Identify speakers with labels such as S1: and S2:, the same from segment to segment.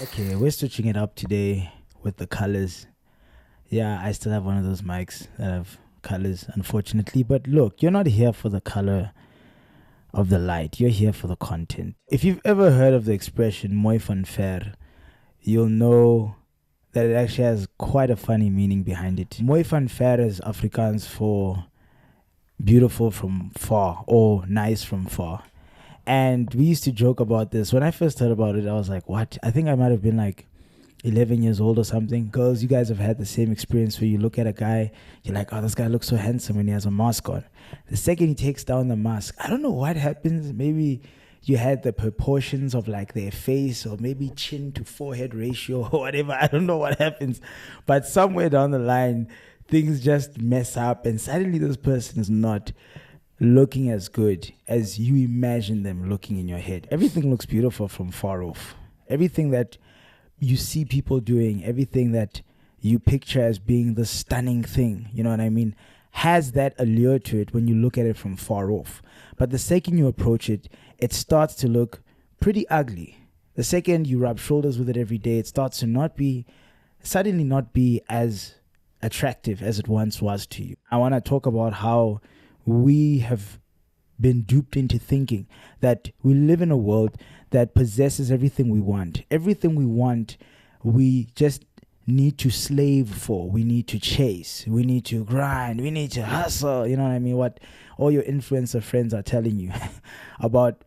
S1: Okay, we're switching it up today with the colors. Yeah, I still have one of those mics that have colors, unfortunately. But look, you're not here for the color of the light. You're here for the content. If you've ever heard of the expression "mooi van ver," you'll know that it actually has quite a funny meaning behind it. Mooi van ver is Afrikaans for beautiful from far or nice from far. And we used to joke about this. When I first heard about it, I was like, what? I think I might have been like 11 years old or something. Girls, you guys have had the same experience where you look at a guy, you're like, oh, this guy looks so handsome when he has a mask on. The second he takes down the mask, I don't know what happens. Maybe you had the proportions of like their face, or maybe chin to forehead ratio or whatever. I don't know what happens. But somewhere down the line, things just mess up and suddenly this person is not looking as good as you imagine them looking in your head. Everything looks beautiful from far off. Everything that you see people doing, everything that you picture as being the stunning thing, you know what I mean, has that allure to it when you look at it from far off. But the second you approach it, it starts to look pretty ugly. The second you rub shoulders with it every day, it starts to suddenly not be as attractive as it once was to you. I want to talk about how we have been duped into thinking that we live in a world that possesses everything we want. Everything we want, we just need to slave for. We need to chase. We need to grind. We need to hustle. You know what I mean? What all your influencer friends are telling you about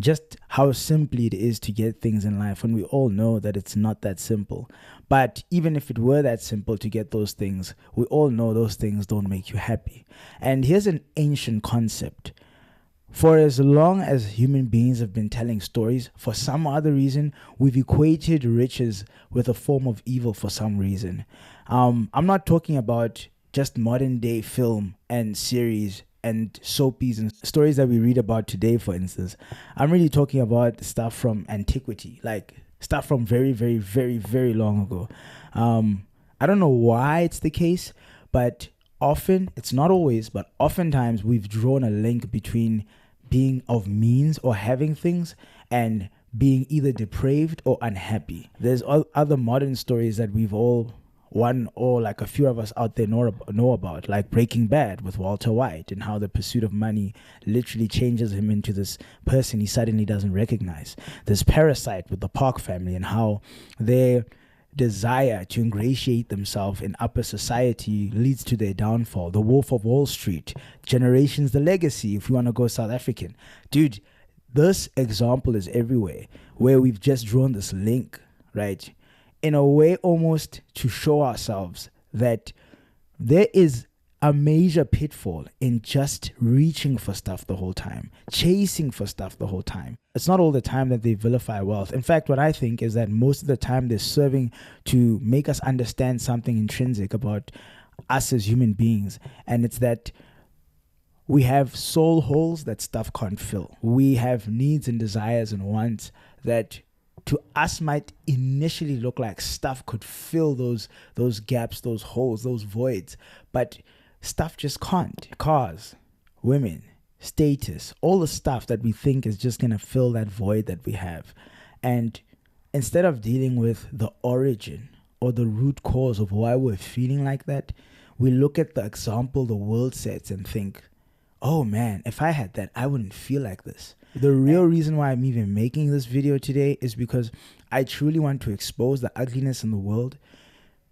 S1: just how simply it is to get things in life, when we all know that it's not that simple. But even if it were that simple to get those things, we all know those things don't make you happy. And here's an ancient concept. For as long as human beings have been telling stories, for some other reason, we've equated riches with a form of evil for some reason. I'm not talking about just modern day film and series and soapies and stories that we read about today, for instance. I'm really talking about stuff from antiquity, like stuff from very, very, very, very long ago. I don't know why it's the case, but often, it's not always, but oftentimes we've drawn a link between being of means or having things and being either depraved or unhappy. There's other modern stories that we've all, one or like a few of us out there know about, like Breaking Bad with Walter White, and how the pursuit of money literally changes him into this person he suddenly doesn't recognize. There's Parasite with the Park family, and how their desire to ingratiate themselves in upper society leads to their downfall. The Wolf of Wall Street, Generations, The Legacy, if you want to go South African. Dude, this example is everywhere, where we've just drawn this link, right? In a way almost to show ourselves that there is a major pitfall in just reaching for stuff the whole time, chasing for stuff the whole time. It's not all the time that they vilify wealth. In fact, what I think is that most of the time they're serving to make us understand something intrinsic about us as human beings. And it's that we have soul holes that stuff can't fill. We have needs and desires and wants that to us might initially look like stuff could fill those gaps, those holes, those voids. But stuff just can't. Cars, women, status, all the stuff that we think is just going to fill that void that we have. And instead of dealing with the origin or the root cause of why we're feeling like that, we look at the example the world sets and think, oh man, if I had that, I wouldn't feel like this. The real reason why I'm even making this video today is because I truly want to expose the ugliness in the world,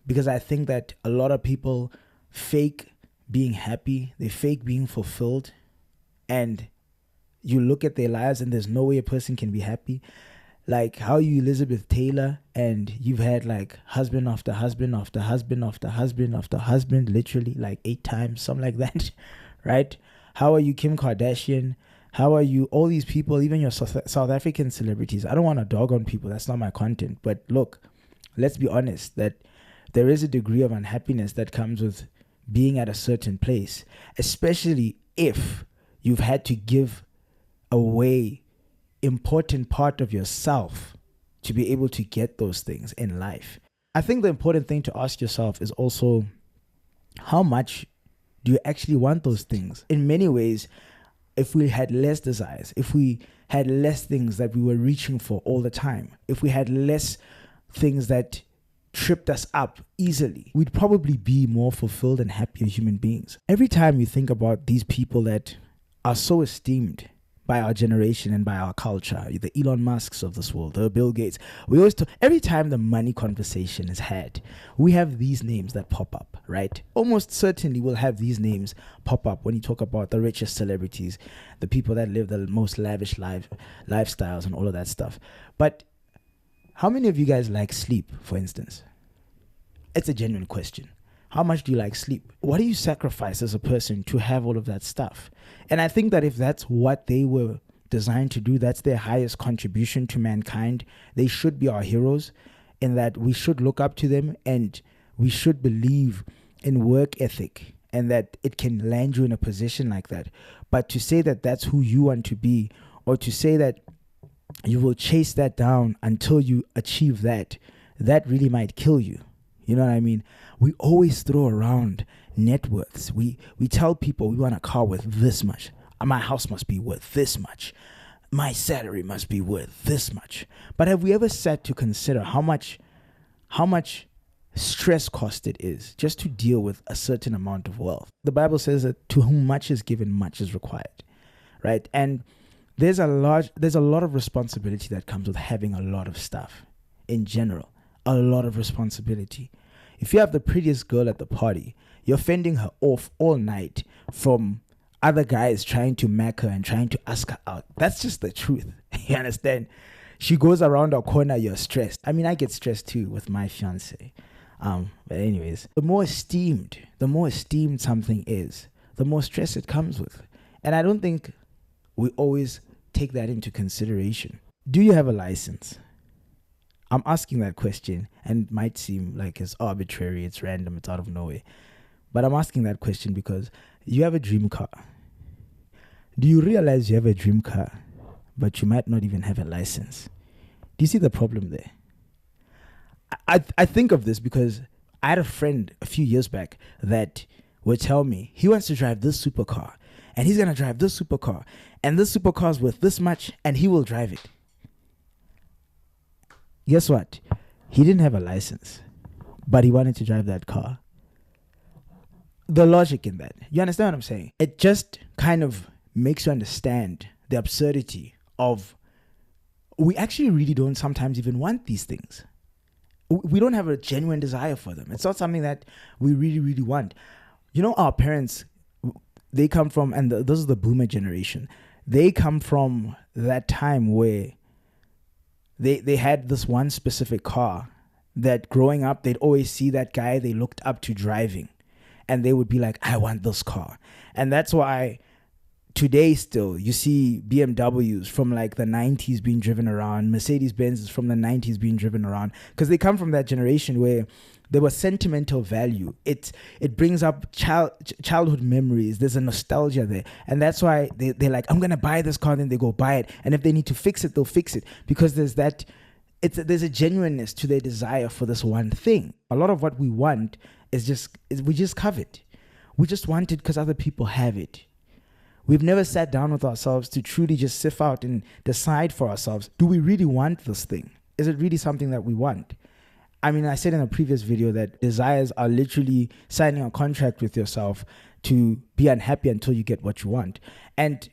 S1: because I think that a lot of people fake being happy, they fake being fulfilled, and you look at their lives and there's no way a person can be happy. Like how you Elizabeth Taylor, and you've had like husband after husband after husband after husband after husband, literally like 8 times, something like that, right? How are you Kim Kardashian? How are you all these people, even your South African celebrities? I don't want to dog on people. That's not my content. But look, let's be honest that there is a degree of unhappiness that comes with being at a certain place, especially if you've had to give away important part of yourself to be able to get those things in life. I think the important thing to ask yourself is also, how much do you actually want those things? In many ways, if we had less desires, if we had less things that we were reaching for all the time, if we had less things that tripped us up easily, we'd probably be more fulfilled and happier human beings. Every time you think about these people that are so esteemed by our generation and by our culture, the Elon Musks of this world, the Bill Gates, we always talk, every time the money conversation is had, we have these names that pop up, right? Almost certainly we'll have these names pop up when you talk about the richest celebrities, the people that live the most lavish lifestyles and all of that stuff. But how many of you guys like sleep, for instance? It's a genuine question. How much do you like sleep? What do you sacrifice as a person to have all of that stuff? And I think that if that's what they were designed to do, that's their highest contribution to mankind, they should be our heroes, in that we should look up to them and we should believe in work ethic and that it can land you in a position like that. But to say that that's who you want to be, or to say that you will chase that down until you achieve that, that really might kill you. You know what I mean? We always throw around net worths. We tell people we want a car worth this much. My house must be worth this much. My salary must be worth this much. But have we ever sat to consider how much stress cost it is just to deal with a certain amount of wealth? The Bible says that to whom much is given, much is required, right? And there's a lot of responsibility that comes with having a lot of stuff in general. A lot of responsibility. If you have the prettiest girl at the party, you're fending her off all night from other guys trying to mack her and trying to ask her out. That's just the truth. You understand? She goes around a corner, you're stressed. I mean, I get stressed too with my fiance. But anyways, the more esteemed something is, the more stress it comes with. And I don't think we always take that into consideration. Do you have a license? I'm asking that question, and it might seem like it's arbitrary, it's random, it's out of nowhere. But I'm asking that question because you have a dream car. Do you realize you have a dream car, but you might not even have a license? Do you see the problem there? I think of this because I had a friend a few years back that would tell me he wants to drive this supercar, and he's going to drive this supercar, and this supercar is worth this much, and he will drive it. Guess what? He didn't have a license, but he wanted to drive that car. The logic in that. You understand what I'm saying? It just kind of makes you understand the absurdity of, we actually really don't sometimes even want these things. We don't have a genuine desire for them. It's not something that we really, really want. You know, our parents, they come from, and this is the boomer generation, they come from that time where they had this one specific car that growing up, they'd always see that guy they looked up to driving. And they would be like, I want this car. And that's why today still, you see BMWs from like the 90s being driven around, Mercedes-Benzes from the 90s being driven around. Because they come from that generation where there was sentimental value. It brings up childhood memories. There's a nostalgia there. And that's why they're like, I'm going to buy this car, then they go buy it. And if they need to fix it, they'll fix it. Because there's a genuineness to their desire for this one thing. A lot of what we want is we just covet. We just want it because other people have it. We've never sat down with ourselves to truly just sift out and decide for ourselves, do we really want this thing? Is it really something that we want? I mean, I said in a previous video that desires are literally signing a contract with yourself to be unhappy until you get what you want. And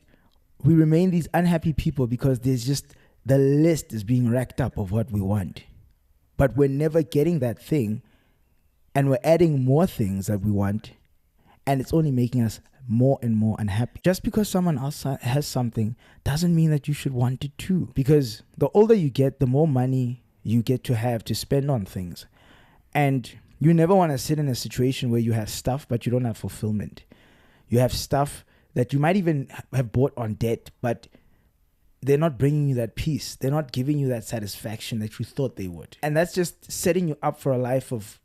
S1: we remain these unhappy people because there's just, the list is being racked up of what we want. But we're never getting that thing, and we're adding more things that we want, and it's only making us more and more unhappy. Just because someone else has something doesn't mean that you should want it too. Because the older you get, the more money you get to have to spend on things. And you never want to sit in a situation where you have stuff, but you don't have fulfillment. You have stuff that you might even have bought on debt, but they're not bringing you that peace. They're not giving you that satisfaction that you thought they would. And that's just setting you up for a life of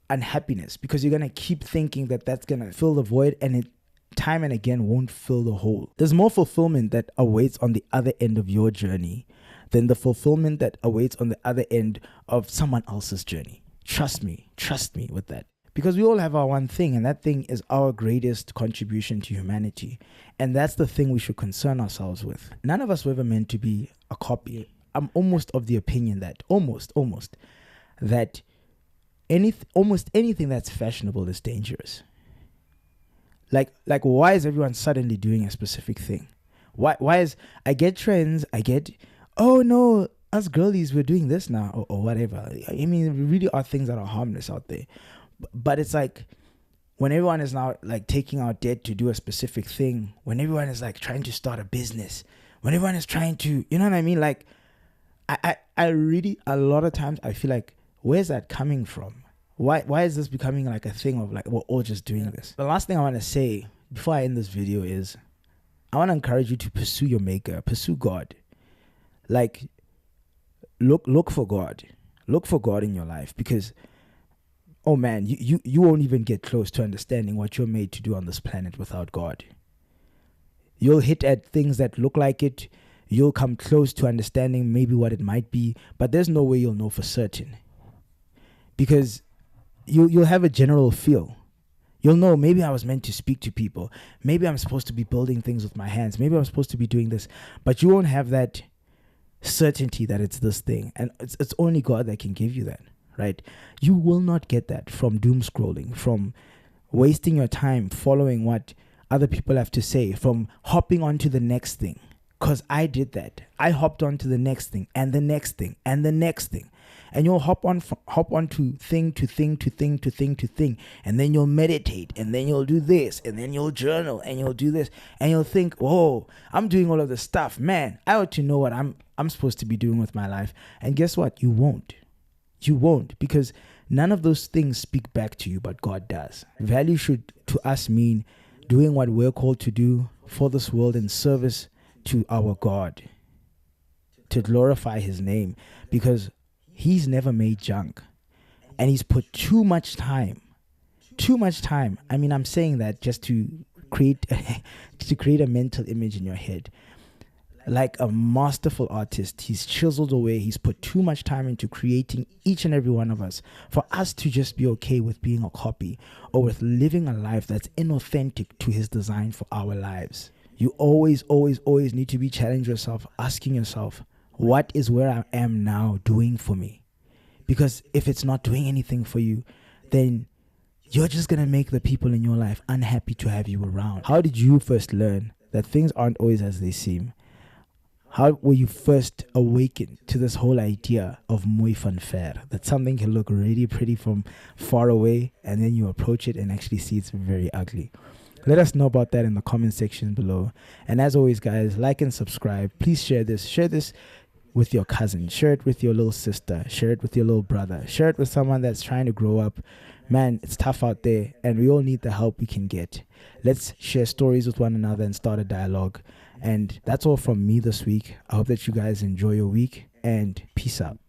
S1: unhappiness, because you're going to keep thinking that that's going to fill the void, and it time and again won't fill the hole. There's more fulfillment that awaits on the other end of your journey than the fulfillment that awaits on the other end of someone else's journey. Trust me with that. Because we all have our one thing, and that thing is our greatest contribution to humanity. And that's the thing we should concern ourselves with. None of us were ever meant to be a copy. I'm almost of the opinion that, that almost anything that's fashionable is dangerous. Like why is everyone suddenly doing a specific thing? Why is, I get trends, oh no, us girlies, we're doing this now, or whatever. I mean, there really are things that are harmless out there. But it's like, when everyone is now like taking out debt to do a specific thing, when everyone is like trying to start a business, when everyone is trying to, you know what I mean? Like, I really, a lot of times I feel like, where's that coming from? Why is this becoming like a thing of like, we're all just doing this? The last thing I want to say before I end this video is, I want to encourage you to pursue your maker, pursue God. Like, look for God. Look for God in your life, because, oh man, you won't even get close to understanding what you're made to do on this planet without God. You'll hit at things that look like it. You'll come close to understanding maybe what it might be, but there's no way you'll know for certain. Because you'll have a general feel. You'll know, maybe I was meant to speak to people. Maybe I'm supposed to be building things with my hands. Maybe I'm supposed to be doing this. But you won't have that certainty that it's this thing. And it's only God that can give you that, right? You will not get that from doom scrolling, from wasting your time following what other people have to say, from hopping on to the next thing. Because I did that. I hopped on to the next thing, and the next thing, and the next thing. And you'll hop on to thing to thing to thing to thing to thing. And then you'll meditate, and then you'll do this, and then you'll journal, and you'll do this. And you'll think, whoa, I'm doing all of this stuff. Man, I ought to know what I'm supposed to be doing with my life. And guess what? You won't. You won't, because none of those things speak back to you, but God does. Value should, to us, mean doing what we're called to do for this world in service to our God, to glorify his name, because he's never made junk, and he's put too much time. I mean, I'm saying that just to create a mental image in your head. Like a masterful artist, he's chiseled away, he's put too much time into creating each and every one of us, for us to just be okay with being a copy, or with living a life that's inauthentic to his design for our lives. You always need to be challenging yourself, asking yourself, what is where I am now doing for me? Because if it's not doing anything for you, then you're just going to make the people in your life unhappy to have you around. How did you first learn that things aren't always as they seem? How were you first awakened to this whole idea of mooi van ver, that something can look really pretty from far away, and then you approach it and actually see it's very ugly? Let us know about that in the comment section below. And as always, guys, like and subscribe. Please share this. Share this with your cousin. Share it with your little sister. Share it with your little brother. Share it with someone that's trying to grow up. Man, it's tough out there, and we all need the help we can get. Let's share stories with one another and start a dialogue. And that's all from me this week. I hope that you guys enjoy your week, and peace out.